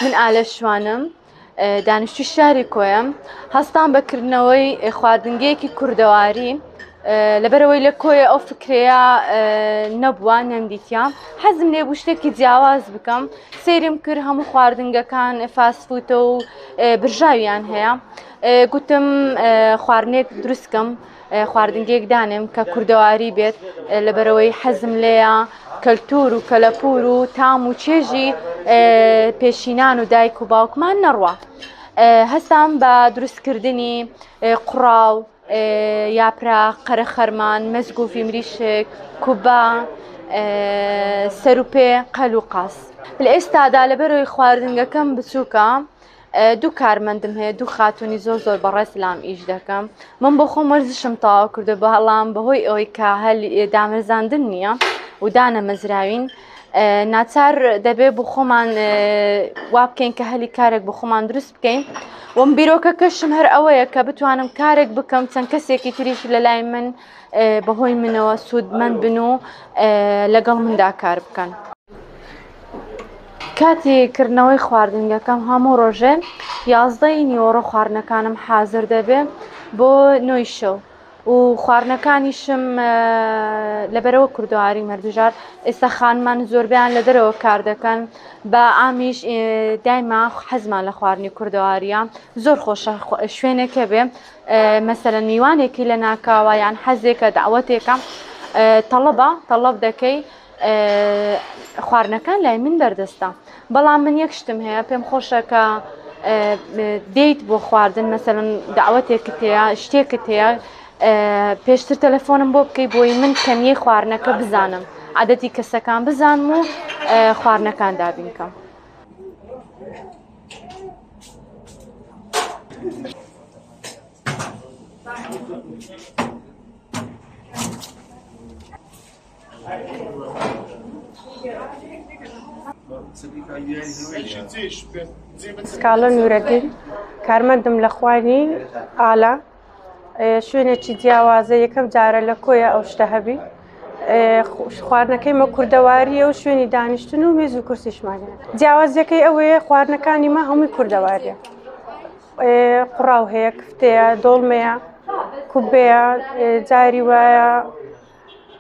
من ئالە شوانم دانیشتوی شاری کۆیەم هەستان بەکردنەوەی خواردنگەیەکی کوردەواری لەبەرەوەی لە کۆیە ئەو فکرەیە نەبووە نەمدیتیان حەزم لێ بوو شتێکی جیاواز بکەم سەیرم کرد هەموو خواردنگەکان فاسفوتە و برژاویان هەیە گوتم خواردنێک دروستکەم خواردنگەیەک دانێم کە کوردەواری بێت لەبەرەوەی حەزم لێیە کەلتور و کەلەپور و تام و چێژی پێشینان و دایک و باوکمان نەڕوە هەستام بە دروستکردنی قوڕاو یاپراق قەرە خەرمان مەزگووفی مریشک کوبا سەروپێ قەل و قاس لە ئێستادا لەبەرەوەی خواردنگەکەم بچووکە دوو کارمەندم هەیە دوو خاتوونی زۆر بەڕێز لام ئیش دەکەم من بۆ خۆم وەرزشم تەواو کردو بەڵام بەهۆی ئەوەی کە هەلی دامەزاندن نییە و دانەمەزراوین ناچار دەبێت بۆ خۆمان وا بکەین کە هەلی کارێک بۆ خۆمان دروست بکەین وم بیرۆکەکەشم هەر ئەوەیە کە بتوانم کارێک بکەم چەند کەسێکی تریش لە لای من بەهۆی منەوە سوودمەند بن و لەگەڵ مندا کار بکەن کاتی کردنەوەی خواردنگەکەم هەموو ڕۆژێ 11 نیوەڕۆ خواردنەکانم حازر دەبێت بۆ 9 شەو و خواردنەکانیشم لەبەرەوە کوردەواری مەردوژار ئێستا خانمان زۆربیان لە دەرەوە کار دەکەن بە ئامیش دایما حەزمان لە خواردنی کوردەواریە زۆر خۆشە شوێنێکە بێ مەسەلەن میوانێکی لە ناکاوە یان حەزێکە داوەتێکە تەڵەب دەکەی خواردنەکان لای من بەردەستە بەڵام من یەک شتم هەیە پێم خۆشە کە دێیت بۆ خواردن مەسەلەن داوەتێکت هەیە شتێکت هەیە پێشتر تەلەفۆنم بۆ بکەی بۆی من کەمیە خواردنەکە بزانم عادەتی کەسەکان بزانم و خواردنەکان دابین کەم سکاڵە نورەدین کارمەندم لە خوانی ئالا شوێنێکی جیاوازە یەکەم جارە لە کۆیە ئەو شتە هەبی خواردنەکەیمە کوردەواریە و شوێنی دانیشتن و مێز و کورسیشمانە جیاوازیەکەی ئەوەیە خواردنەکانی مە هەمووی کوردەواریە قوڕاو هەیە کفتەیە دۆڵمەیە کوبەیە جاری وایە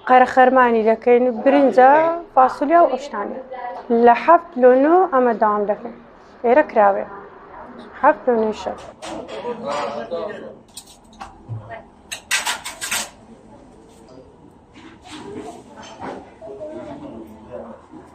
قەرە خەرمانی دەکەین برنجە فاسوولیا و ئۆشتانە لە 7 لۆ 9 ئەمە داوام دەکەین ئێرە کراوێ 7 لۆ 9 شەو